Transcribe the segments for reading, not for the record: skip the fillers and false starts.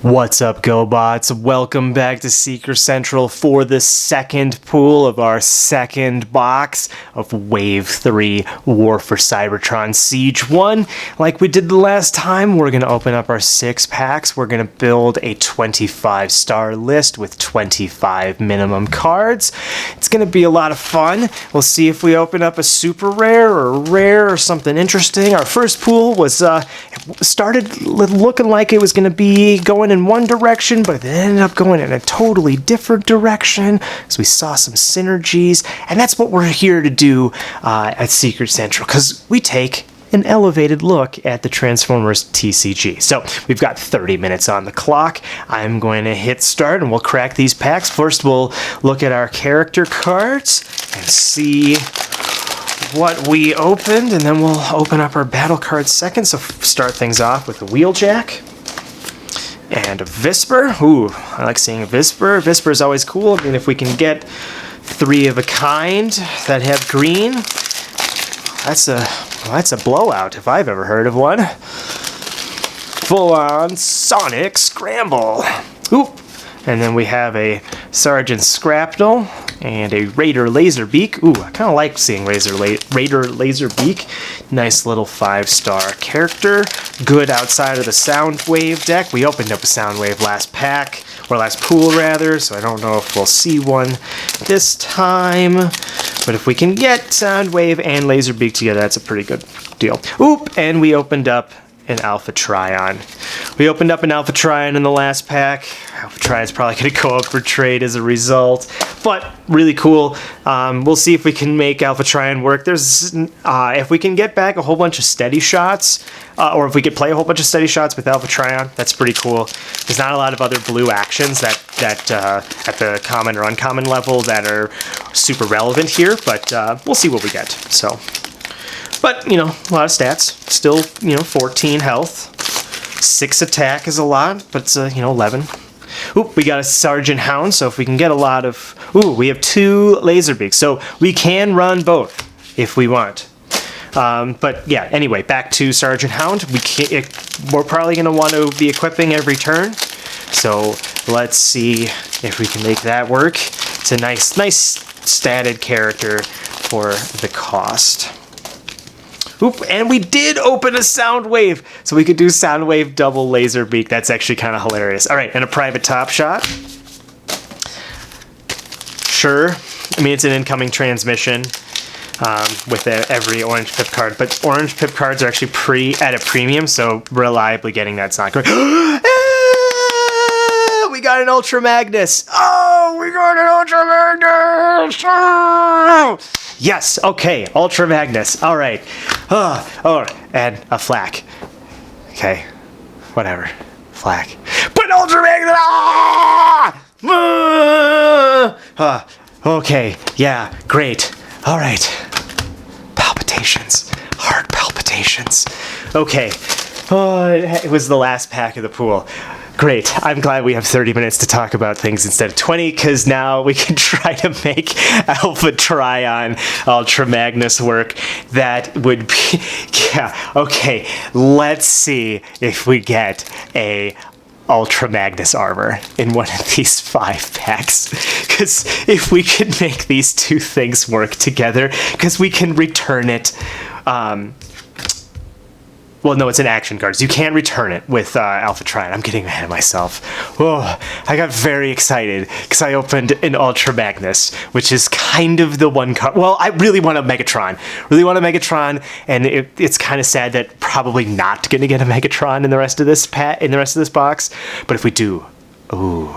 What's up, GoBots? Welcome back to Seeker Sentral for the second pool of our second box of Wave 3 War for Cybertron Siege 1. Like we did the last time, we're going to open up our 6 packs. We're going to build a 25-star list with 25 minimum cards. It's going to be a lot of fun. We'll see if we open up a super rare or a rare or something interesting. Our first pool was started looking like it was going to be going in one direction, but it ended up going in a totally different direction, so we saw some synergies, and that's what we're here to do at Seeker Sentral, because we take an elevated look at the Transformers TCG. So we've got 30 minutes on the clock. I'm going to hit start and we'll crack these packs. First, we'll look at our character cards and see what we opened, and then we'll open up our battle cards second. So start things off with a Wheeljack and a Visper. Ooh, I like seeing a Visper. Visper is always cool. I mean, if we can get 3 of a kind that have green, that's a blowout if I've ever heard of one. Full-on Sonic Scramble. Oop. And then we have a Sergeant Scrapnel and a Raider Laserbeak. Ooh, I kind of like seeing Raider Laserbeak. Nice little 5-star character. Good outside of the Soundwave deck. We opened up a Soundwave last pack, or last pool rather, so I don't know if we'll see one this time. But if we can get Soundwave and Laserbeak together, that's a pretty good deal. Oop, and we opened up an Alpha Trion. We opened up an Alpha Trion in the last pack. Alpha Trion's probably going to go up for trade as a result, but really cool. We'll see if we can make Alpha Trion work. There's if we can get back a whole bunch of steady shots, or if we could play a whole bunch of steady shots with Alpha Trion, that's pretty cool. There's not a lot of other blue actions that at the common or uncommon level that are super relevant here, but we'll see what we get. So. But, you know, a lot of stats. Still, 14 health. 6 attack is a lot, but it's, 11. Oop, we got a Sergeant Hound, so if we can get a lot of... Ooh, we have 2 Laserbeaks, so we can run both if we want. But, yeah, anyway, back to Sergeant Hound. We're probably going to want to be equipping every turn, so let's see if we can make that work. It's a nice statted character for the cost. Oop, and we did open a Soundwave, so we could do Soundwave double Laserbeak. That's actually kind of hilarious. All right, and a Private Top Shot. Sure, I mean, it's an incoming transmission with every orange pip card, but orange pip cards are actually at a premium, so reliably getting that's not great. We got an Ultra Magnus. Oh, we got an Ultra Magnus. Oh! Yes, okay, Ultra Magnus. All right. Oh, and a Flak. Okay, whatever. Flak. But Ultra Magnus! Okay, yeah, great. All right. Palpitations. Heart palpitations. Okay. Oh, it was the last pack of the pool. Great. I'm glad we have 30 minutes to talk about things instead of 20, because now we can try to make Alpha Trion Ultra Magnus work. That would be... Yeah, okay. Let's see if we get a Ultra Magnus armor in one of these 5 packs. Because if we could make these 2 things work together, because we can return it... Well, no, it's an action card, so you can't return it with Alpha Trion. I'm getting ahead of myself. Oh, I got very excited because I opened an Ultra Magnus, which is kind of the one card. Well, I really want a Megatron. And it's kind of sad that probably not going to get a Megatron in the rest of this box. But if we do, ooh.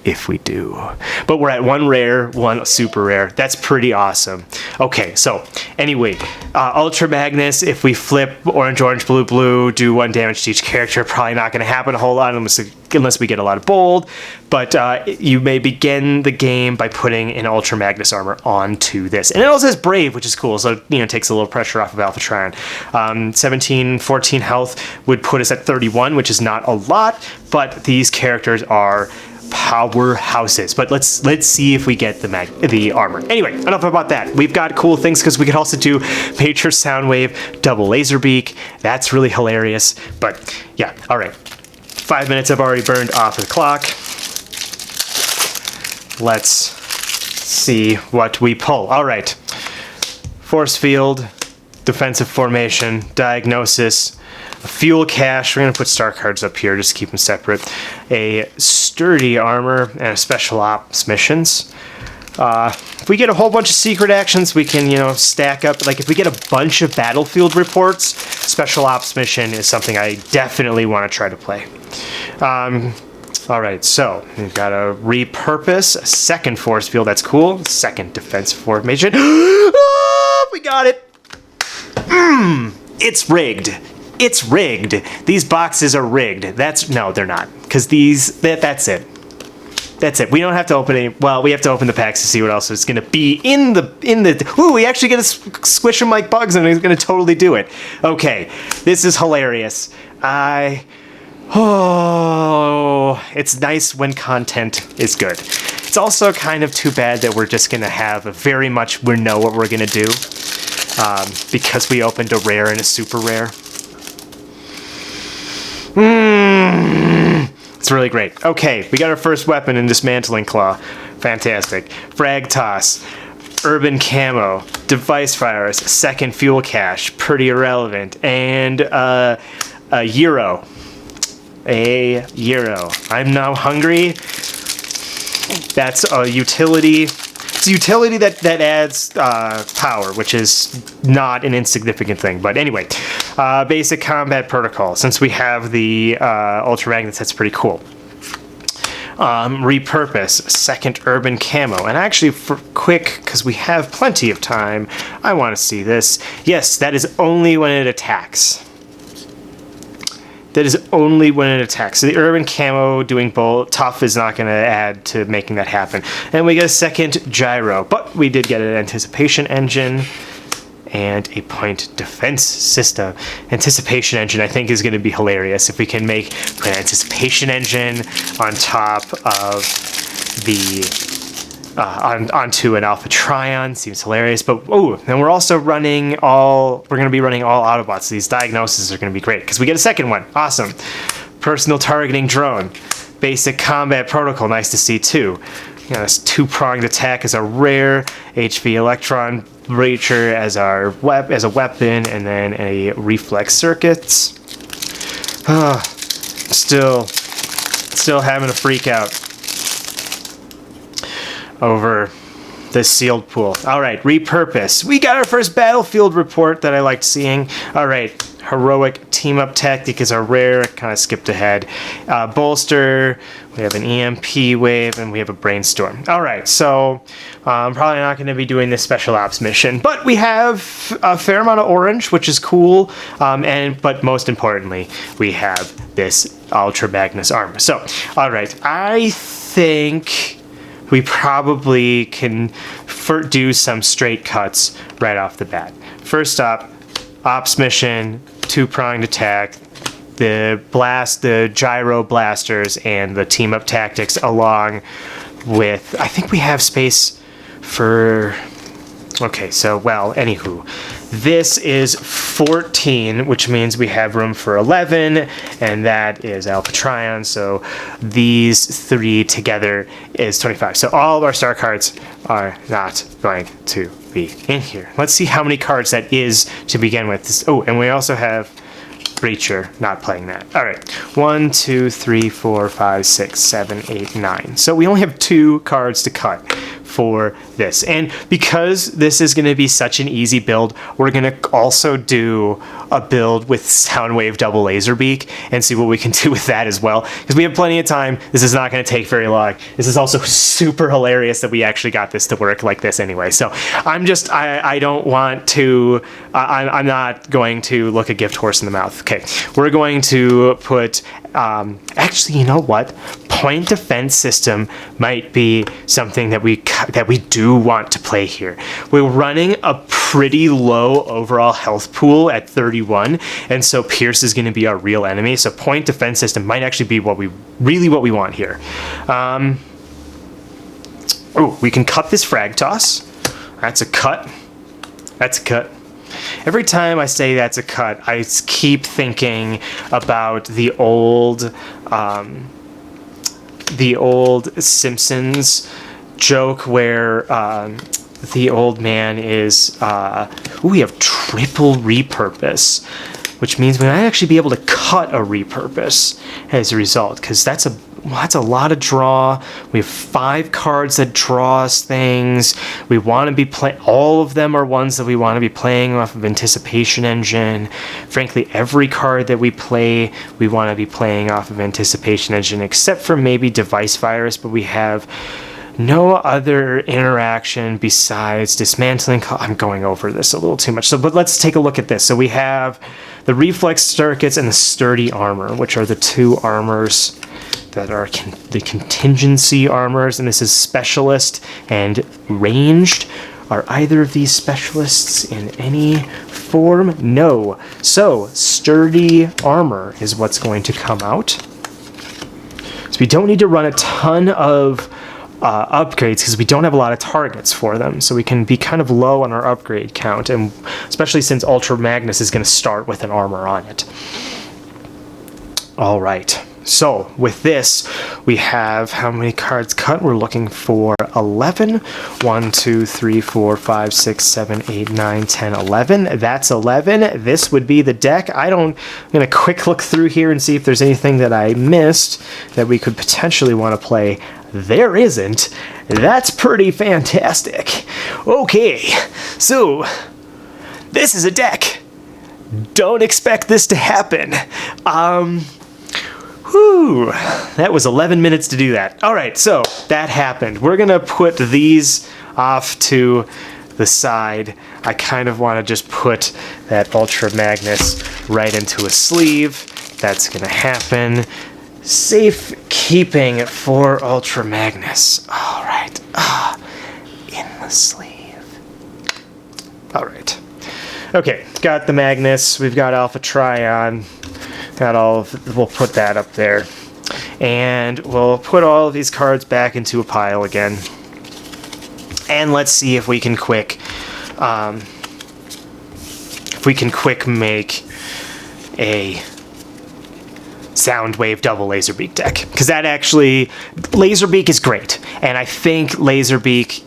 If we do. But we're at 1 rare, 1 super rare. That's pretty awesome. Okay, so anyway, Ultra Magnus, if we flip orange, blue, blue, do 1 damage to each character, probably not going to happen a whole lot unless we get a lot of bold. But you may begin the game by putting an Ultra Magnus armor onto this. And it also has Brave, which is cool, so it takes a little pressure off of Alpha Trion. 17, 14 health would put us at 31, which is not a lot, but these characters are powerhouses. But let's see if we get the armor. Anyway, enough about that. We've got cool things because we could also do Major Soundwave, double Laserbeak. That's really hilarious. But yeah, all right. 5 minutes have already burned off the clock. Let's see what we pull. All right. Force field, defensive formation, diagnosis, a fuel cache. We're going to put star cards up here, just keep them separate. A sturdy armor and a special ops missions. If we get a whole bunch of secret actions, we can, stack up. Like if we get a bunch of battlefield reports, special ops mission is something I definitely want to try to play. All right, so we've got a repurpose, a second force field. That's cool. Second defense formation. Oh, we got it. It's rigged. It's rigged. These boxes are rigged. No, they're not. Because that's it. That's it. We don't have to open any. Well, we have to open the packs to see what else is going to be in the. Ooh, we actually get to squish them like bugs, and he's going to totally do it. Okay, this is hilarious. It's nice when content is good. It's also kind of too bad that we're just going to have we know what we're going to do, because we opened a rare and a super rare. It's really great. Okay, we got our first weapon in Dismantling Claw. Fantastic. Frag Toss, Urban Camo, Device Virus, second Fuel Cache, pretty irrelevant, and a Euro. A Euro. I'm now hungry. That's a utility. It's a utility that adds power, which is not an insignificant thing. But anyway, basic combat protocol. Since we have the ultra magnets, that's pretty cool. Repurpose, second urban camo. And actually, for quick, because we have plenty of time, I want to see this. Yes, that is only when it attacks. That is only when it attacks. So the urban camo doing bolt tough is not going to add to making that happen. And we get a second gyro, but we did get an anticipation engine and a point defense system. Anticipation engine, I think, is going to be hilarious if we can put an anticipation engine on top of the onto an Alpha Trion. Seems hilarious. But and we're also we're going to be running all Autobots. So these diagnoses are going to be great because we get a second one. Awesome. Personal targeting drone. Basic combat protocol. Nice to see too. This two-pronged attack is a rare. HV Electron Breacher as a weapon, and then a reflex circuits. Still having a freak out over this sealed pool. All right, repurpose. We got our first battlefield report that I liked seeing. All right, heroic team-up tactic is our rare. Kind of skipped ahead. Bolster. We have an EMP wave, and we have a brainstorm. All right, so I'm probably not going to be doing this special ops mission, but we have a fair amount of orange, which is cool. But most importantly, we have this Ultra Magnus armor. So, all right, I think we probably can do some straight cuts right off the bat. First up, ops mission, two-pronged attack, the gyro blasters, and the team-up tactics, along with, I think we have space for, okay, so, well, anywho, this is 14, which means we have room for 11, and that is Alpha Trion, so these three together is 25. So all of our star cards are not going to be in here. Let's see how many cards that is to begin with. And we also have Breacher, not playing that. All right, 1, 2, 3, 4, 5, 6, 7, 8, 9. So we only have 2 cards to cut for this. And because this is going to be such an easy build, we're going to also do a build with Soundwave double laser beak and see what we can do with that as well. Because we have plenty of time. This is not going to take very long. This is also super hilarious that we actually got this to work like this anyway. So I don't want to, I'm not going to look a gift horse in the mouth. Okay, we're going to put, actually, you know what? Point defense system might be something that we do want to play here. We're running a pretty low overall health pool at 31, and so Pierce is going to be our real enemy. So point defense system might actually be what we want here. We can cut this frag toss. That's a cut. That's a cut. Every time I say that's a cut, I keep thinking about the old Simpsons joke where the old man is, we have triple repurpose, which means we might actually be able to cut a repurpose as a result, because that's a lot of draw. We have 5 cards that draw us things. We want to be playing, all of them are ones that we want to be playing off of Anticipation Engine. Frankly, every card that we play, we want to be playing off of Anticipation Engine, except for maybe Device Virus, but we have no other interaction besides dismantling. I'm going over this a little too much. But let's take a look at this. So we have the reflex circuits and the sturdy armor, which are the 2 armors that are the contingency armors, and this is specialist and ranged. Are either of these specialists in any form? No. So sturdy armor is what's going to come out. So we don't need to run a ton of upgrades because we don't have a lot of targets for them, so we can be kind of low on our upgrade count, and especially since Ultra Magnus is going to start with an armor on it. All right, so with this we have how many cards cut? We're looking for 11. 1, 2, 3, 4, 5, 6, 7, 8, 9, 10, 11. That's 11. This would be the deck. I'm going to quick look through here and see if there's anything that I missed that we could potentially want to play. There isn't. That's pretty fantastic. Okay, so this is a deck. Don't expect this to happen. That was 11 minutes to do that. All right, so that happened. We're gonna put these off to the side. I kind of want to just put that Ultra Magnus right into a sleeve. That's gonna happen. Safe keeping for Ultra Magnus. All right, in the sleeve. All right. Okay, got the Magnus. We've got Alpha Trion. Got all of, we'll put that up there. And we'll put all of these cards back into a pile again. And let's see if we can quick make a Soundwave double Laserbeak deck, because that actually, Laserbeak is great, and I think Laserbeak,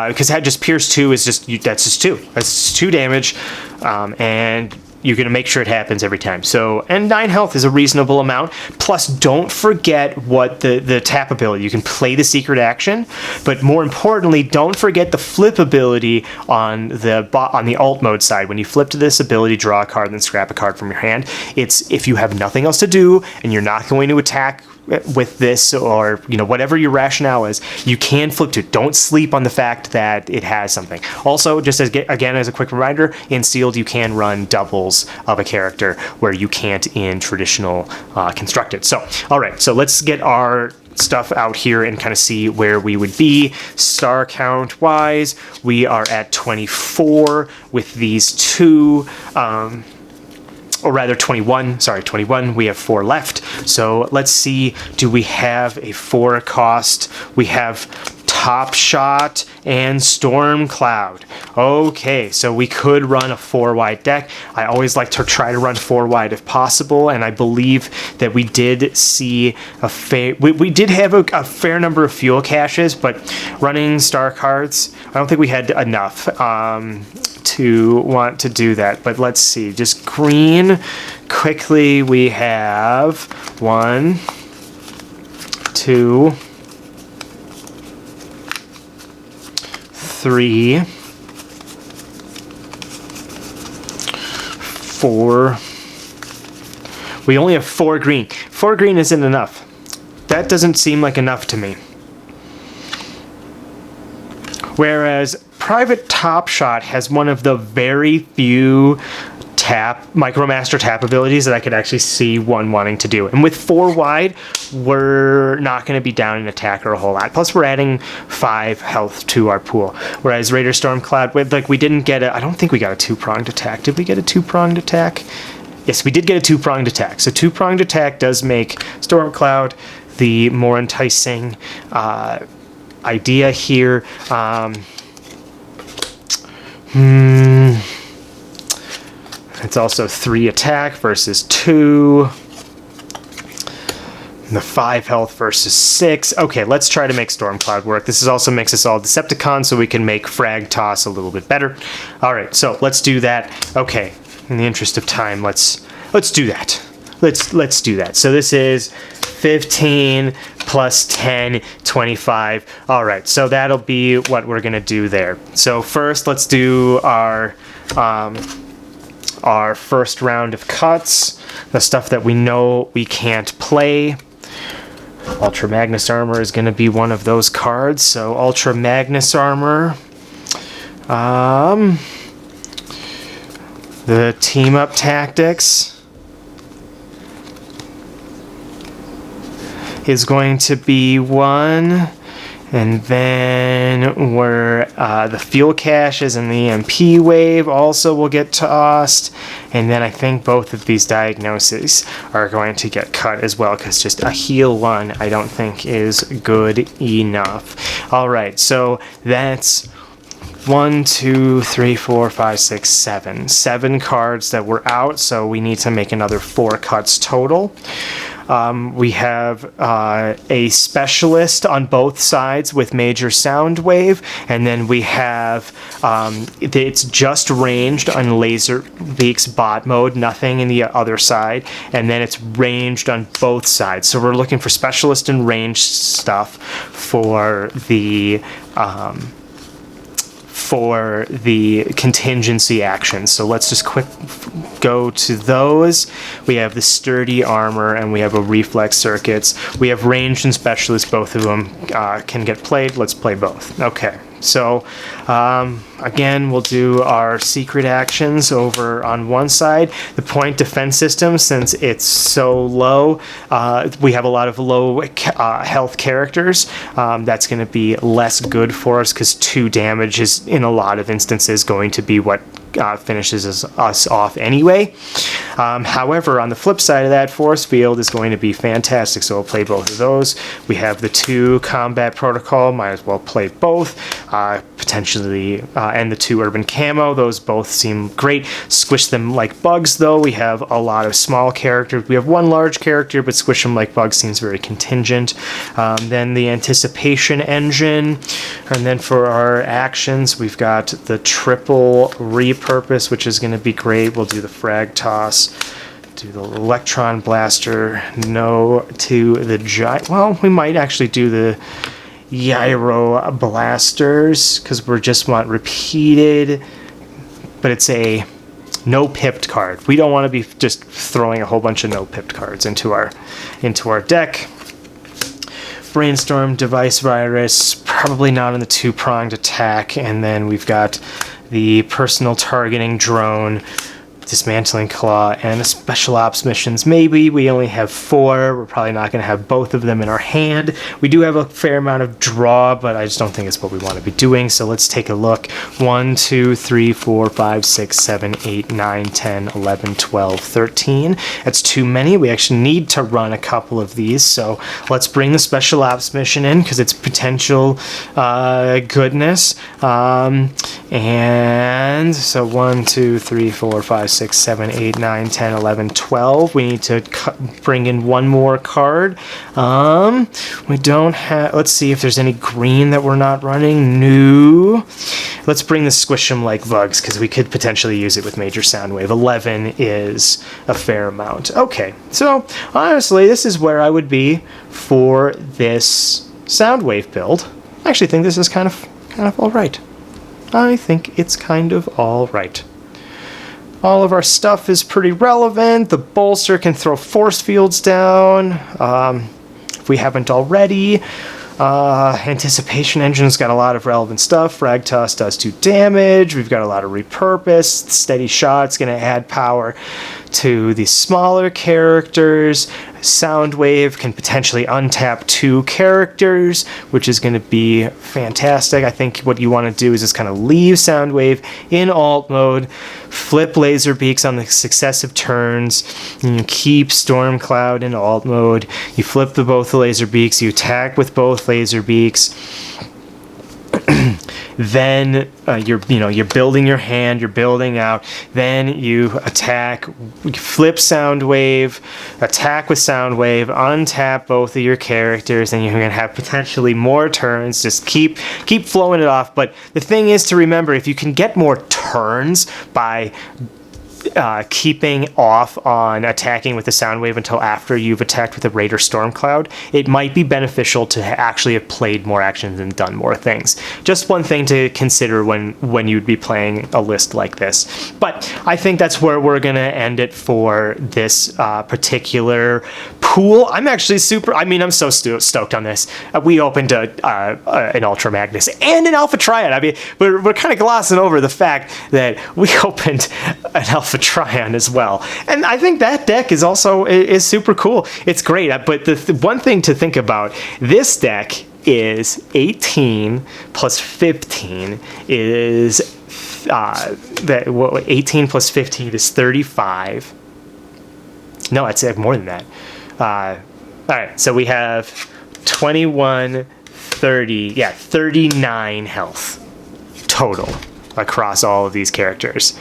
because that just Pierce 2 is just, that's just 2. That's just 2 damage, and you're going to make sure it happens every time. So, and 9 health is a reasonable amount. Plus, don't forget what the tap ability. You can play the secret action, but more importantly, don't forget the flip ability on the alt mode side. When you flip to this ability, draw a card, then scrap a card from your hand. It's if you have nothing else to do and you're not going to attack with this, or whatever your rationale is, you can flip to it. Don't sleep on the fact that it has something. Also, just as a quick reminder, in sealed you can run doubles of a character where you can't in traditional constructed. So all right, so let's get our stuff out here and kind of see where we would be. Star count wise, we are at 24 with these 2, or rather 21, sorry, 21, we have 4 left. So let's see, do we have a 4 cost? We have Top Shot and Storm Cloud. Okay, so we could run a 4-wide deck. I always like to try to run 4-wide if possible, and I believe that we did see we did have a fair number of fuel caches, but running star cards, I don't think we had enough to want to do that. But let's see, just green quickly. We have 1, 2, 3, 4. We only have 4 green. 4 green isn't enough. That doesn't seem like enough to me. Whereas Private Top Shot has one of the very few Micromaster tap abilities that I could actually see one wanting to do. And with 4 wide, we're not going to be down in attacker a whole lot. Plus, we're adding 5 health to our pool. Whereas Raider Stormcloud, we didn't get I don't think we got a 2-pronged attack. Did we get a 2-pronged attack? Yes, we did get a 2-pronged attack. So 2-pronged attack does make Stormcloud the more enticing idea here. It's also 3 attack versus 2. The 5 health versus 6. Okay, let's try to make Stormcloud work. This is also makes us all Decepticons, so we can make Frag Toss a little bit better. All right, so let's do that. Okay, in the interest of time, let's do that. Let's do that. So this is 15 plus 10, 25. All right, so that'll be what we're gonna do there. So first, let's do our first round of cuts, the stuff that we know we can't play. Ultra Magnus Armor is going to be one of those cards. So Ultra Magnus Armor. The Team Up Tactics is going to be one. And then the fuel caches and the EMP wave also will get tossed. And then I think both of these diagnoses are going to get cut as well, because just a heal 1 I don't think is good enough. All right, so that's 1, 2, 3, 4, 5, 6, 7. 7 cards that were out, so we need to make another 4 cuts total. We have a specialist on both sides with Major Sound Wave, and then we have it's just ranged on Laserbeak's bot mode, nothing in the other side, and then it's ranged on both sides. So we're looking for specialist and ranged stuff for the contingency actions. So let's just quick go to those. We have the sturdy armor and we have a reflex circuits. We have ranged and specialist, both of them can get played. Let's play both. Okay, so again, we'll do our secret actions over on one side. The point defense system, since it's so low, we have a lot of low health characters. That's going to be less good for us, because 2 damage is in a lot of instances going to be what finishes us off anyway. However, on the flip side of that, force field is going to be fantastic, so we'll play both of those. We have the 2 combat protocol, might as well play both. Potentially, and the 2 urban camo, those both seem great. Squish them like bugs, though. We have a lot of small characters. We have 1 large character, but squish them like bugs seems very contingent. Then the anticipation engine, and then for our actions, we've got the triple repurpose, which is going to be great. We'll do the frag toss, do the electron blaster, no to the giant. Well, we might actually do the gyro blasters, because we just want repeated, but it's a no pipped card. We don't want to be just throwing a whole bunch of no pipped cards into our deck. Brainstorm, device virus, probably not in the 2-pronged attack, and then we've got the personal targeting drone, dismantling claw, and special ops missions. Maybe we only have 4. We're probably not going to have both of them in our hand. We do have a fair amount of draw, but I just don't think it's what we want to be doing. So let's take a look. 1, 2, 3, 4, 5, 6, 7, 8, 9, 10, 11, 12, 13. That's too many. We actually need to run a couple of these. So let's bring the special ops mission in, because it's potential goodness. And so 1, 2, 3, 4, 5, 6, 7, 8, 9, 10, 11, 12. We need to bring in 1 more card. We don't have... Let's see if there's any green that we're not running. No. Let's bring the Squish 'em Like Bugs, because we could potentially use it with Major Soundwave. 11 is a fair amount. Okay, so honestly, this is where I would be for this Soundwave build. I actually think this is kind of all right. I think it's kind of all right. All of our stuff is pretty relevant. The bolster can throw force fields down, if we haven't already. Anticipation engine's got a lot of relevant stuff. Frag Toss does 2 damage. We've got a lot of repurpose. Steady Shot's going to add power to the smaller characters. Soundwave can potentially untap 2 characters, which is going to be fantastic. I think what you want to do is just kind of leave Soundwave in alt mode, flip Laserbeaks on the successive turns, and you keep Stormcloud in alt mode. You flip both the Laserbeaks, you attack with both Laserbeaks, Then you're building your hand, you're building out. Then you attack, flip Soundwave, attack with Soundwave, untap both of your characters, and you're gonna have potentially more turns. Just keep flowing it off. But the thing is to remember, if you can get more turns by keeping off on attacking with the Soundwave until after you've attacked with the Raider Stormcloud, it might be beneficial to actually have played more actions and done more things. Just one thing to consider when you'd be playing a list like this. But I think that's where we're gonna end it for this particular pool. I'm actually I'm so stoked on this. We opened an Ultra Magnus and an Alpha Triad. I mean, we're kind of glossing over the fact that we opened an Alpha Trion as well, and I think that deck is also super cool. It's great, but the one thing to think about, this deck is 18 plus 15 is 18 plus 15 is 35. No, it's more than that. All right, so we have 21, 30, 39 health total across all of these characters.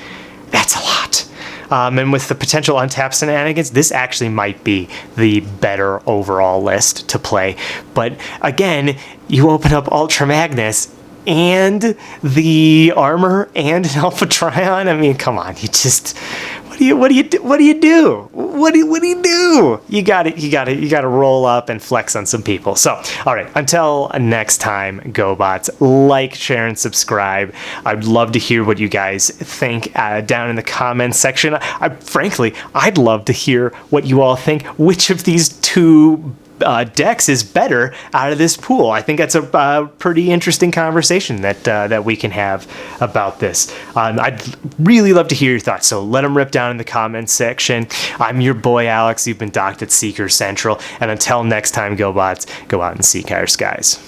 That's a lot. And with the potential untap shenanigans, this actually might be the better overall list to play. But again, you open up Ultra Magnus and the armor and an Alpha Trion. I mean, come on, you just what do you do? You gotta roll up and flex on some people. So, all right, until next time, GoBots, like, share, and subscribe. I'd love to hear what you guys think down in the comments section. Frankly, I'd love to hear what you all think. Which of these two decks is better out of this pool? I think that's a pretty interesting conversation that we can have about this. I'd really love to hear your thoughts, so let them rip down in the comments section. I'm your boy Alex. You've been docked at Seeker Central, and until next time, GoBots, go out and seek higher skies.